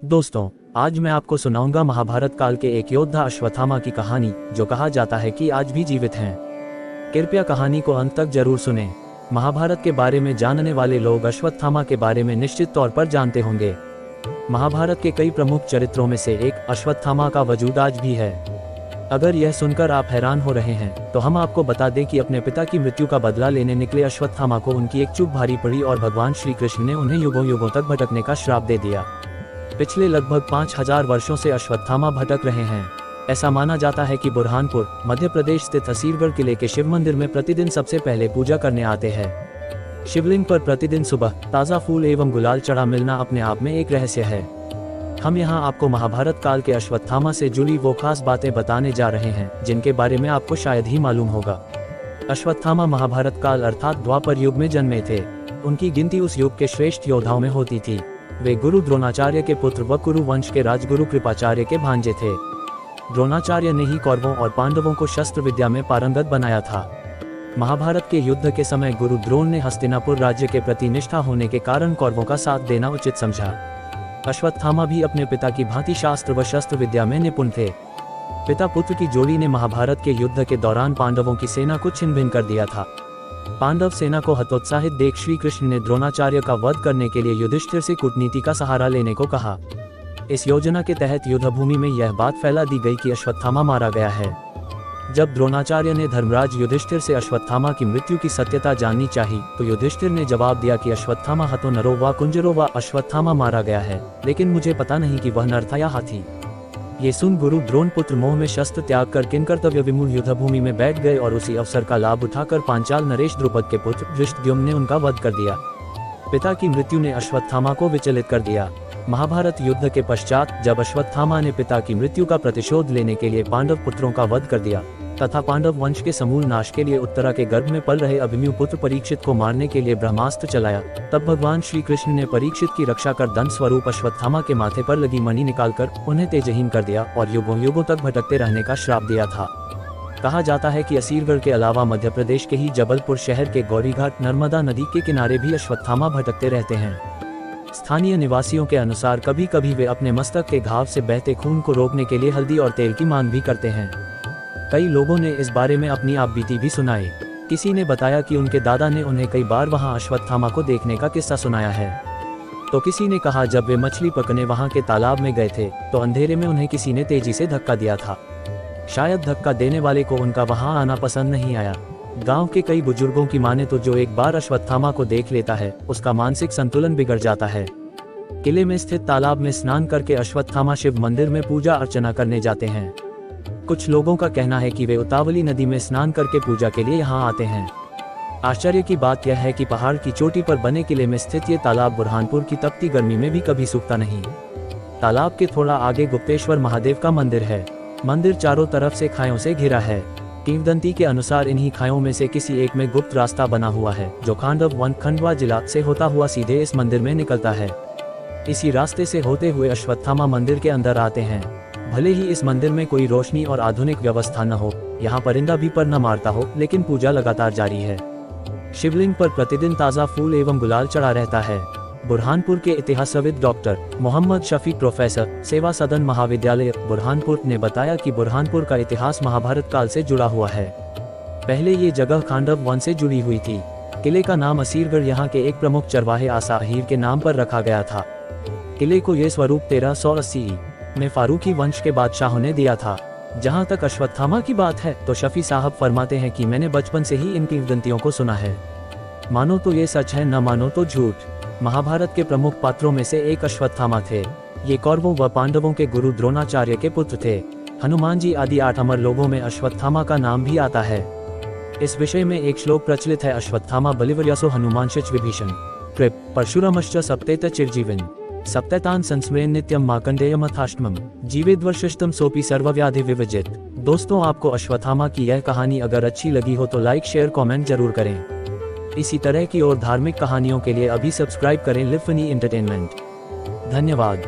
दोस्तों, आज मैं आपको सुनाऊंगा महाभारत काल के एक योद्धा अश्वत्थामा की कहानी, जो कहा जाता है कि आज भी जीवित हैं। कृपया कहानी को अंत तक जरूर सुनें। महाभारत के बारे में जानने वाले लोग अश्वत्थामा के बारे में निश्चित तौर पर जानते होंगे। महाभारत के कई प्रमुख चरित्रों में से एक अश्वत्थामा का वजूद आज भी है। अगर यह सुनकर आप हैरान हो रहे हैं, तो हम आपको बता दें कि अपने पिता की मृत्यु का बदला लेने निकले अश्वत्थामा को उनकी एक चूक भारी पड़ी और भगवान श्री कृष्ण ने उन्हें युगों युगों तक भटकने का श्राप दे दिया। पिछले लगभग 5000 वर्षों से अश्वत्थामा भटक रहे हैं। ऐसा माना जाता है कि बुरहानपुर, मध्य प्रदेश स्थित असीरगढ़ किले के शिव मंदिर में प्रतिदिन सबसे पहले पूजा करने आते हैं। शिवलिंग पर प्रतिदिन सुबह ताज़ा फूल एवं गुलाल चढ़ा मिलना अपने आप में एक रहस्य है। हम यहाँ आपको महाभारत काल के अश्वत्थामा से जुड़ी वो खास बातें बताने जा रहे हैं, जिनके बारे में आपको शायद ही मालूम होगा। अश्वत्थामा महाभारत काल अर्थात द्वापर युग में जन्मे थे। उनकी गिनती उस युग के श्रेष्ठ योद्धाओं में होती थी। वे गुरु द्रोणाचार्य के पुत्र व कुरु वंश के राजगुरु कृपाचार्य के भांजे थे। द्रोणाचार्य ने ही कौरवों और पांडवों को शस्त्र विद्या में पारंगत बनाया था। महाभारत के युद्ध के समय गुरु द्रोण ने हस्तिनापुर राज्य के प्रति निष्ठा होने के कारण कौरवों का साथ देना उचित समझा। अश्वत्थामा भी अपने पिता की भांति शास्त्र व शस्त्र विद्या में निपुण थे। पिता पुत्र की जोड़ी ने महाभारत के युद्ध के दौरान पांडवों की सेना को छिन्न भिन्न कर दिया था। पांडव सेना को हतोत्साहित देख श्री कृष्ण ने द्रोणाचार्य का वध करने के लिए युधिष्ठिर से कूटनीति का सहारा लेने को कहा। इस योजना के तहत युद्धभूमि में यह बात फैला दी गई कि अश्वत्थामा मारा गया है। जब द्रोणाचार्य ने धर्मराज युधिष्ठिर से अश्वत्थामा की मृत्यु की सत्यता जाननी चाहिए, तो युधिष्ठिर ने जवाब दिया कि अश्वत्थामा हतो नरो वा कुंजरो वा, अश्वत्थामा मारा गया है, लेकिन मुझे पता नहीं कि वह नर था या हाथी। ये सुन गुरु द्रोण पुत्र मोह में शस्त्र त्याग कर किंकर्तव्य विमूढ़ युद्धभूमि में बैठ गए और उसी अवसर का लाभ उठाकर पांचाल नरेश द्रुपद के पुत्र धृष्टद्युम्न ने उनका वध कर दिया। पिता की मृत्यु ने अश्वत्थामा को विचलित कर दिया। महाभारत युद्ध के पश्चात जब अश्वत्थामा ने पिता की मृत्यु का प्रतिशोध लेने के लिए पांडव पुत्रों का वध कर दिया तथा पांडव वंश के समूल नाश के लिए उत्तरा के गर्भ में पल रहे अभिमन्यु पुत्र परीक्षित को मारने के लिए ब्रह्मास्त्र चलाया, तब भगवान श्री कृष्ण ने परीक्षित की रक्षा कर दंड स्वरूप अश्वत्थामा के माथे पर लगी मणि निकालकर उन्हें तेजहीन कर दिया और युगों युगों तक भटकते रहने का श्राप दिया था। कहा जाता है कि असीरगढ़ के अलावा मध्य प्रदेश के ही जबलपुर शहर के गौरीघाट नर्मदा नदी के किनारे भी अश्वत्थामा भटकते रहते हैं। स्थानीय निवासियों के अनुसार कभी कभी वे अपने मस्तक के घाव से बहते खून को रोकने के लिए हल्दी और तेल की मांग भी करते हैं। कई लोगों ने इस बारे में अपनी आपबीती भी सुनाई। किसी ने बताया कि उनके दादा ने उन्हें कई बार वहां अश्वत्थामा को देखने का किस्सा सुनाया है। तो किसी ने कहा जब वे मछली पकड़ने वहां के तालाब में गए थे, तो अंधेरे में उन्हें किसी ने तेजी से धक्का दिया था। शायद धक्का देने वाले को उनका वहां आना पसंद नहीं आया। गांव के कई बुजुर्गों की माने तो जो एक बार अश्वत्थामा को देख लेता है, उसका मानसिक संतुलन बिगड़ जाता है। किले में स्थित तालाब में स्नान करके अश्वत्थामा शिव मंदिर में पूजा अर्चना करने जाते हैं। कुछ लोगों का कहना है कि वे उतावली नदी में स्नान करके पूजा के लिए यहाँ आते हैं। आश्चर्य की बात यह है कि पहाड़ की चोटी पर बने किले में स्थित ये तालाब बुरहानपुर की तपती गर्मी में भी कभी सूखता नहीं। तालाब के थोड़ा आगे गुप्तेश्वर महादेव का मंदिर है। मंदिर चारों तरफ से खायों से घिरा है। किंवदंती के अनुसार इन्हीं खायों में से किसी एक में गुप्त रास्ता बना हुआ है, जो खांडव वन खंडवा जिला से होता हुआ सीधे इस मंदिर में निकलता है। इसी रास्ते से होते हुए अश्वत्थामा मंदिर के अंदर आते हैं। भले ही इस मंदिर में कोई रोशनी और आधुनिक व्यवस्था न हो, यहाँ परिंदा भी पर न मारता हो, लेकिन पूजा लगातार जारी है। शिवलिंग पर प्रतिदिन ताज़ा फूल एवं गुलाल चढ़ा रहता है। बुरहानपुर के इतिहासविद डॉक्टर मोहम्मद शफी प्रोफेसर सेवा सदन महाविद्यालय बुरहानपुर ने बताया कि बुरहानपुर का इतिहास महाभारत काल से जुड़ा हुआ है। पहले ये जगह खांडव वन से जुड़ी हुई थी। किले का नाम असीरगढ़ यहाँ के एक प्रमुख चरवाहे आसा अहीर के नाम पर रखा गया था। किले को ये स्वरूप 1380 में फारूकी वंश के बादशाहों ने दिया था। जहां तक अश्वत्थामा की बात है, तो शफी साहब फरमाते हैं कि मैंने बचपन से ही इन किंवदंतियों को सुना है। मानो तो ये सच है, न मानो तो झूठ। महाभारत के प्रमुख पात्रों में से एक अश्वत्थामा थे। ये कौरवों व पांडवों के गुरु द्रोणाचार्य के पुत्र थे। हनुमान जी आदि 8 अमर लोगों में अश्वत्थामा का नाम भी आता है। इस विषय में एक श्लोक प्रचलित है, अश्वत्थामा बलिवर्यासो हनुमांश्च विभीषण कृप परशुरामश्च सप्तेत चिरजीवन सप्ततान संस्मरेन नित्यम मार्कंडेयमथाष्टमम् जीवेद्वर्षिष्टम सोपि सर्वव्याधि विविजित। दोस्तों, आपको अश्वत्थामा की यह कहानी अगर अच्छी लगी हो तो लाइक शेयर कमेंट जरूर करें। इसी तरह की और धार्मिक कहानियों के लिए अभी सब्सक्राइब करें लिव फनी एंटरटेनमेंट। धन्यवाद।